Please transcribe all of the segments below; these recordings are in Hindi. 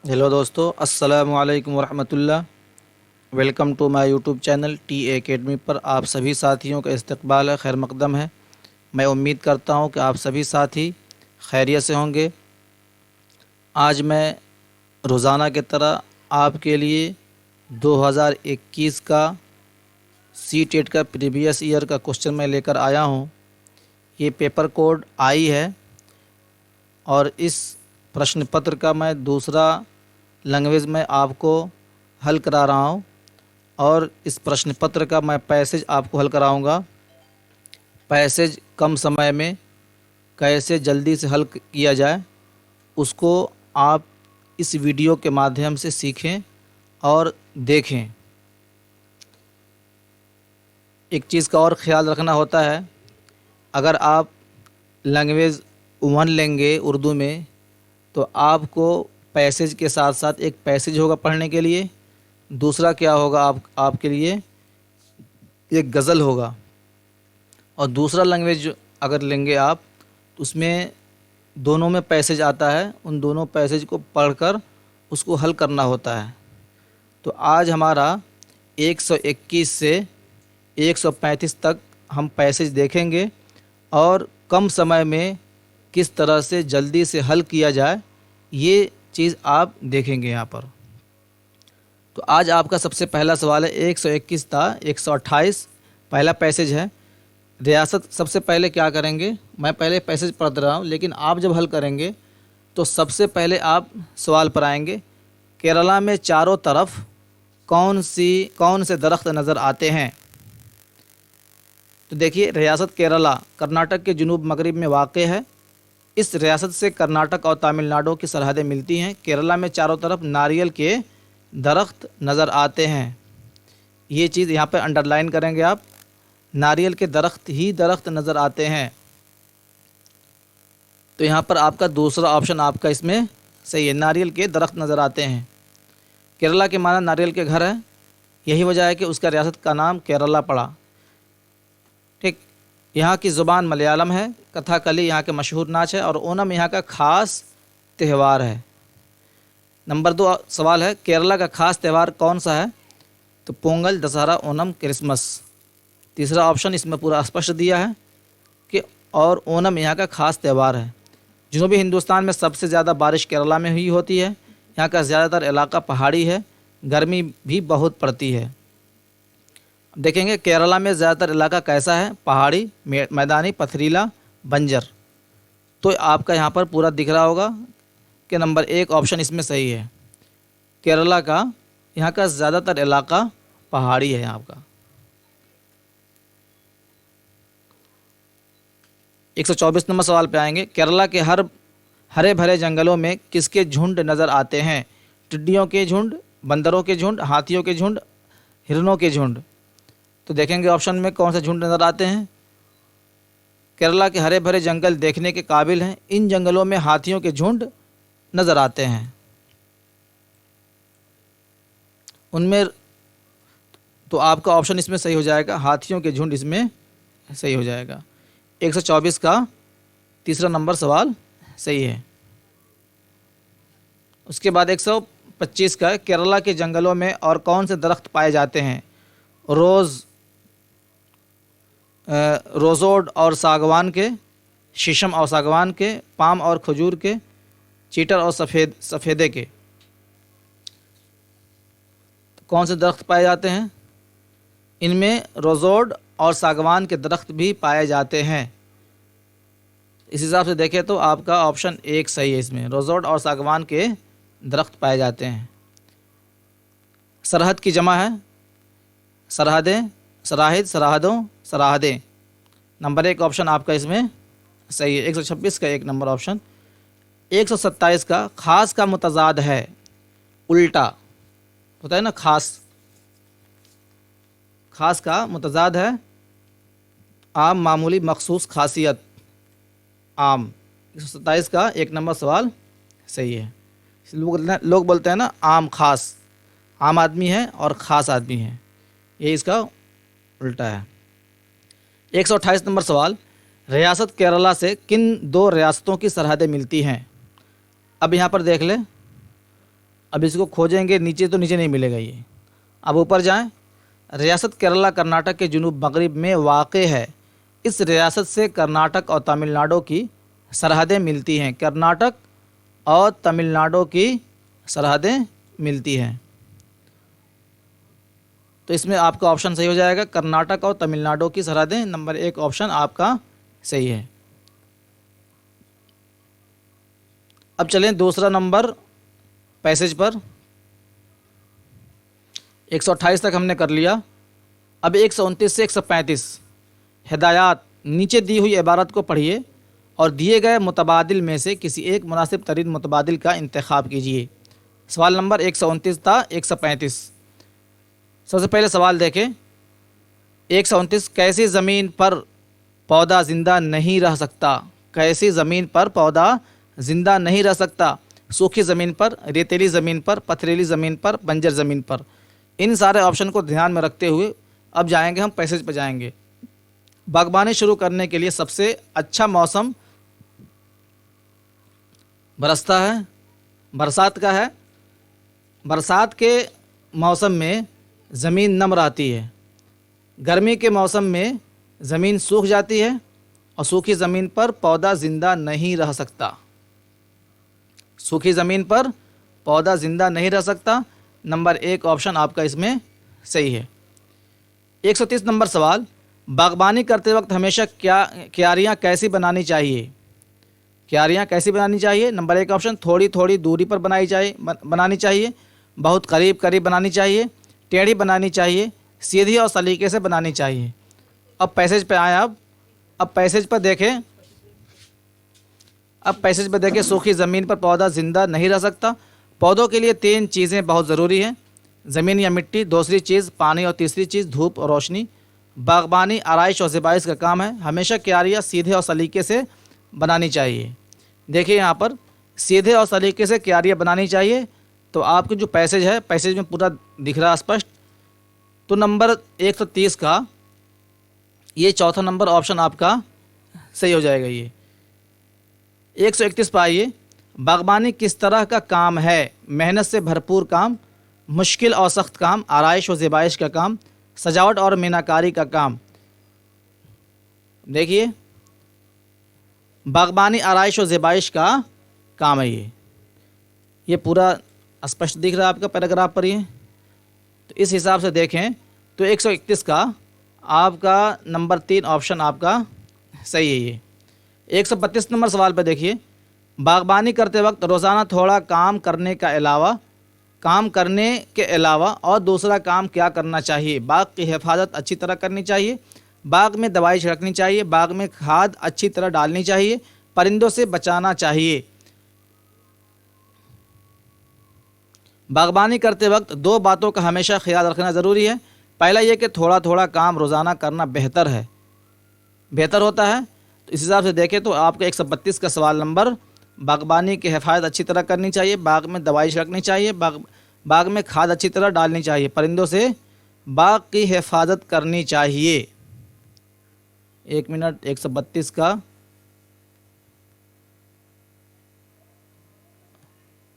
हेलो दोस्तों, अस्सलामु अलैकुम वरहमतुल्लाह। Welcome to my YouTube channel T Academy पर आप सभी साथियों का इस्तकबाल है, खैर मकदम है। मैं उम्मीद करता हूं कि आप सभी साथी खैरियत से होंगे। आज मैं रोज़ाना की तरह आपके लिए 2021 का सी टेट का प्रीवियस ईयर का क्वेश्चन मैं लेकर आया हूं। ये पेपर कोड आई है और इस प्रश्न पत्र का मैं दूसरा लैंग्वेज में आपको हल करा रहा हूँ और इस प्रश्न पत्र का मैं पैसेज आपको हल कराऊंगा। पैसेज कम समय में कैसे जल्दी से हल किया जाए उसको आप इस वीडियो के माध्यम से सीखें और देखें। एक चीज़ का और ख़्याल रखना होता है, अगर आप लैंग्वेज 1 लेंगे उर्दू में तो आपको पैसेज के साथ साथ एक पैसेज होगा पढ़ने के लिए, दूसरा क्या होगा आपके लिए एक गज़ल होगा। और दूसरा लैंग्वेज अगर लेंगे आप तो उसमें दोनों में पैसेज आता है, उन दोनों पैसेज को पढ़कर उसको हल करना होता है। तो आज हमारा 121 से 135 तक हम पैसेज देखेंगे और कम समय में किस तरह से जल्दी से हल किया जाए ये चीज़ आप देखेंगे यहाँ पर। तो आज आपका सबसे पहला सवाल है, 121 था 128 पहला पैसेज है। रियासत सबसे पहले क्या करेंगे, मैं पहले पैसेज पढ़ रहा हूँ लेकिन आप जब हल करेंगे तो सबसे पहले आप सवाल पर आएंगे, केरला में चारों तरफ कौन से दरख्त नज़र आते हैं। तो देखिए, रियासत केरला कर्नाटक के जुनूब मगरिब में वाक़ है। इस रियासत से कर्नाटक और तमिलनाडु की सरहदें मिलती हैं। केरला में चारों तरफ नारियल के दरख्त नज़र आते हैं। ये चीज़ यहाँ पर अंडरलाइन करेंगे आप, नारियल के दरख्त ही दरख्त नज़र आते हैं। तो यहाँ पर आपका दूसरा ऑप्शन आपका इसमें सही है, नारियल के दरख्त नज़र आते हैं। केरला के माना नारियल के घर है, यही वजह है कि उसका रियासत का नाम केरला पड़ा। ठीक, यहाँ की ज़ुबान मलयालम है। कथाकली यहाँ के मशहूर नाच है और ओनम यहाँ का ख़ास त्यौहार है। नंबर 2 सवाल है, केरला का ख़ास त्यौहार कौन सा है। तो पोंगल, दशहरा, ओनम, क्रिसमस। तीसरा ऑप्शन इसमें पूरा स्पष्ट दिया है कि और ओनम यहाँ का ख़ास त्यौहार है। जनूबी हिंदुस्तान में सबसे ज़्यादा बारिश केरला में ही होती है। यहाँ का ज़्यादातर इलाका पहाड़ी है, गर्मी भी बहुत पड़ती है। देखेंगे केरला में ज़्यादातर इलाका कैसा है, पहाड़ी, मैदानी, पथरीला, बंजर। तो आपका यहाँ पर पूरा दिख रहा होगा कि नंबर 1 ऑप्शन इसमें सही है। केरला का यहाँ का ज़्यादातर इलाका पहाड़ी है। आपका 124 नंबर सवाल पे आएंगे, केरला के हरे भरे जंगलों में किसके झुंड नज़र आते हैं। टिड्डियों के झुंड, बंदरों के झुंड, हाथियों के झुंड, हिरणों के झुंड। तो देखेंगे ऑप्शन में कौन से झुंड नज़र आते हैं। केरला के हरे भरे जंगल देखने के काबिल हैं। इन जंगलों में हाथियों के झुंड नज़र आते हैं। उनमें तो आपका ऑप्शन इसमें सही हो जाएगा, हाथियों के झुंड इसमें सही हो जाएगा। 124 का तीसरा नंबर सवाल सही है। उसके बाद 125 का, केरला के जंगलों में और कौन से दरख्त पाए जाते हैं। रोज़ोड और सागवान के, शीशम और सागवान के, पाम और खजूर के, चीटर और सफ़ेदे के। तो कौन से दरख्त पाए जाते हैं, इनमें रोज़ोड और सागवान के दरख्त भी पाए जाते हैं। इस हिसाब से देखें तो आपका ऑप्शन 1 सही है, इसमें रोज़ोड और सागवान के दरख्त पाए जाते हैं। सरहद की जमा है सरहदें, सराहिद, सराहदों, सराहदें। नंबर 1 ऑप्शन आपका इसमें सही है। 126 का 1 नंबर ऑप्शन। 127 का, ख़ास का मुतज़ाद है उल्टा होता है ना, ख़ास का मुतज़ाद है आम, मामूली, मखसूस, खासियत, आम। 127 का 1 नंबर सवाल सही है। लोग बोलते हैं ना आम खास, आम आदमी है और ख़ास आदमी है, ये इसका उल्टा है। 128 नंबर सवाल, रियासत केरला से किन 2 रियासतों की सरहदें मिलती हैं। अब यहाँ पर देख ले, अब इसको खोजेंगे नीचे तो नीचे नहीं मिलेगा ये। अब ऊपर जाएं। रियासत केरला कर्नाटक के जुनूब मगरिब में वाक़ है। इस रियासत से कर्नाटक और तमिलनाडु की सरहदें मिलती हैं। कर्नाटक और तमिलनाडु की सरहदें मिलती हैं। तो इसमें आपका ऑप्शन सही हो जाएगा, कर्नाटक और तमिलनाडु की सरहदें। नंबर 1 ऑप्शन आपका सही है। अब चलें दूसरा नंबर पैसेज पर। 128 तक हमने कर लिया। अब 129 से 135 हिदायत। नीचे दी हुई इबारत को पढ़िए और दिए गए मुतबादिल में से किसी एक मुनासिब तरीन मुतबादिल का इंतखाब कीजिए। सवाल नंबर 129 था 135। सबसे पहले सवाल देखें 129। कैसी ज़मीन पर पौधा ज़िंदा नहीं रह सकता? कैसी ज़मीन पर पौधा ज़िंदा नहीं रह सकता? सूखी ज़मीन पर, रेतीली ज़मीन पर, पथरीली ज़मीन पर, बंजर ज़मीन पर। इन सारे ऑप्शन को ध्यान में रखते हुए अब जाएंगे हम पैसेज पर जाएंगे। बागबानी शुरू करने के लिए सबसे अच्छा मौसम बरसात का है। बरसात के मौसम में ज़मीन नम रहती है। गर्मी के मौसम में ज़मीन सूख जाती है और सूखी ज़मीन पर पौधा ज़िंदा नहीं रह सकता। सूखी ज़मीन पर पौधा ज़िंदा नहीं रह सकता। नंबर 1 ऑप्शन आपका इसमें सही है। 130 नंबर सवाल। बागबानी करते वक्त हमेशा क्यारियाँ कैसी बनानी चाहिए? क्यारियाँ कैसी बनानी चाहिए? नंबर 1 ऑप्शन थोड़ी थोड़ी दूरी पर बनानी चाहिए, बहुत करीब करीब बनानी चाहिए, टेढ़ी बनानी चाहिए, सीधी और सलीके से बनानी चाहिए। अब पैसेज पे आए। अब पैसेज पर देखें। सूखी ज़मीन पर पौधा ज़िंदा नहीं रह सकता। पौधों के लिए 3 चीज़ें बहुत ज़रूरी हैं, ज़मीन या मिट्टी, दूसरी चीज़ पानी और तीसरी चीज़ धूप और रोशनी। बागबानी आराइश और ज़िबाइश का काम है। हमेशा क्यारियाँ सीधे और सलीके से बनानी चाहिए। देखिए यहाँ पर सीधे और सलीके से क्यारियाँ बनानी चाहिए। तो आपके जो पैसेज है, पैसेज में पूरा दिख रहा है स्पष्ट। तो नंबर 130 का ये चौथा नंबर ऑप्शन आपका सही हो जाएगा। ये 131 पर आइए। बागबानी किस तरह का काम है? मेहनत से भरपूर काम, मुश्किल और सख्त काम, आराइश और ज़िबाइश का काम, सजावट और मीनाकारी का काम। देखिए बागबानी आराइश और ज़िबाइश का काम है। ये पूरा स्पष्ट दिख रहा है आपका पैराग्राफ पर। ये तो इस हिसाब से देखें तो 131 का आपका नंबर 3 ऑप्शन आपका सही है। ये 132 नंबर सवाल पर देखिए। बागबानी करते वक्त रोज़ाना थोड़ा काम करने के अलावा और दूसरा काम क्या करना चाहिए? बाग की हिफाजत अच्छी तरह करनी चाहिए, बाग में दवाई छिड़कनी चाहिए, बाग में खाद अच्छी तरह डालनी चाहिए, परिंदों से बचाना चाहिए। बागबानी करते वक्त 2 बातों का हमेशा ख्याल रखना ज़रूरी है। पहला ये कि थोड़ा थोड़ा काम रोज़ाना करना बेहतर होता है। तो इस हिसाब से देखें तो आपका 132 का सवाल नंबर, बागबानी की हिफाजत अच्छी तरह करनी चाहिए, बाग में दवाई छिड़कनी चाहिए, बाग में खाद अच्छी तरह डालनी चाहिए, परिंदों से बाग की हिफाजत करनी चाहिए। 1 मिनट। 132 का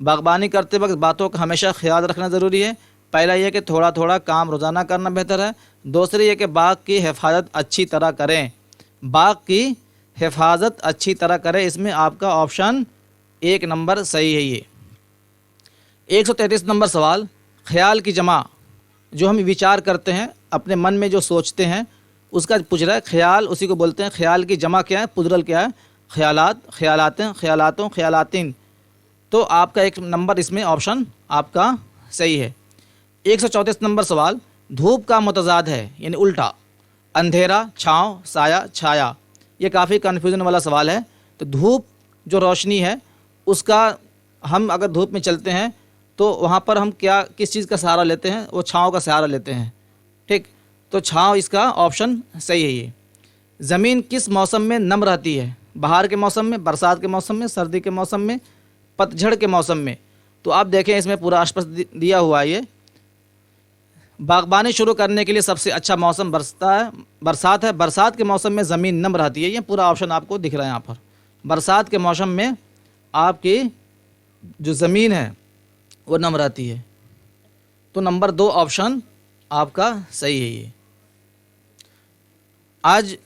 बागबानी करते वक्त बातों का हमेशा ख्याल रखना ज़रूरी है। पहला यह कि थोड़ा थोड़ा काम रोज़ाना करना बेहतर है। दूसरी ये कि बाग की हिफाजत अच्छी तरह करें। बाग की हिफाजत अच्छी तरह करें। इसमें आपका ऑप्शन 1 नंबर सही है। ये 133 नंबर सवाल। ख्याल की जमा, जो हम विचार करते हैं, अपने मन में जो सोचते हैं उसका पूछ रहा है। ख्याल उसी को बोलते हैं। ख्याल की जमा क्या है, प्लुरल क्या है? ख्यालात, ख्यालातें, ख्यालातों, ख्यालातिन। तो आपका 1 नंबर इसमें ऑप्शन आपका सही है। 134 नंबर सवाल। धूप का मुतज़ाद है यानी उल्टा, अंधेरा, छाँव, साया, छाया। ये काफ़ी कन्फ्यूज़न वाला सवाल है। तो धूप जो रोशनी है उसका, हम अगर धूप में चलते हैं तो वहाँ पर हम किस चीज़ का सहारा लेते हैं? वो छाँव का सहारा लेते हैं। ठीक, तो छाँव इसका ऑप्शन सही है। ये ज़मीन किस मौसम में नम रहती है? बहार के मौसम में, बरसात के मौसम में, सर्दी के मौसम में, पतझड़ के मौसम में। तो आप देखें इसमें पूरा स्पष्ट दिया हुआ है। ये बागबानी शुरू करने के लिए सबसे अच्छा मौसम बरसात है। बरसात के मौसम में ज़मीन नम रहती है। ये पूरा ऑप्शन आपको दिख रहा है यहाँ पर। बरसात के मौसम में आपकी जो ज़मीन है वो नंबर आती है। तो नंबर 2 ऑप्शन आपका सही है ये। आज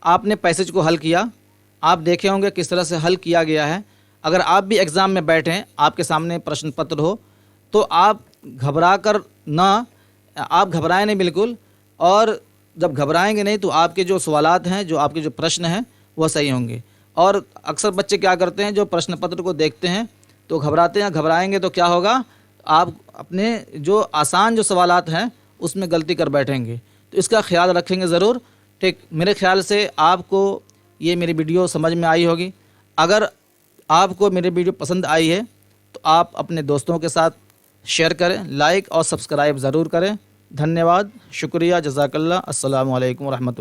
आपने पैसेज को हल किया, आप देखे होंगे किस तरह से हल किया गया है। अगर आप भी एग्ज़ाम में बैठें, आपके सामने प्रश्न पत्र हो, तो आप घबरा कर ना, आप घबराएं नहीं बिल्कुल, और जब घबराएंगे नहीं तो आपके जो सवालात हैं, जो आपके जो प्रश्न हैं, वह सही होंगे। और अक्सर बच्चे क्या करते हैं, जो प्रश्न पत्र को देखते हैं तो घबराते हैं, घबराएंगे तो क्या होगा, आप अपने जो आसान जो सवालात हैं उसमें गलती कर बैठेंगे। तो इसका ख्याल रखेंगे ज़रूर। ठीक, मेरे ख्याल से आपको ये मेरी वीडियो समझ में आई होगी। अगर आपको मेरी वीडियो पसंद आई है तो आप अपने दोस्तों के साथ शेयर करें, लाइक और सब्सक्राइब ज़रूर करें। धन्यवाद, शुक्रिया, जज़ाकल्लाह। अस्सलामु अलैकुम व रहमतुल्लाह।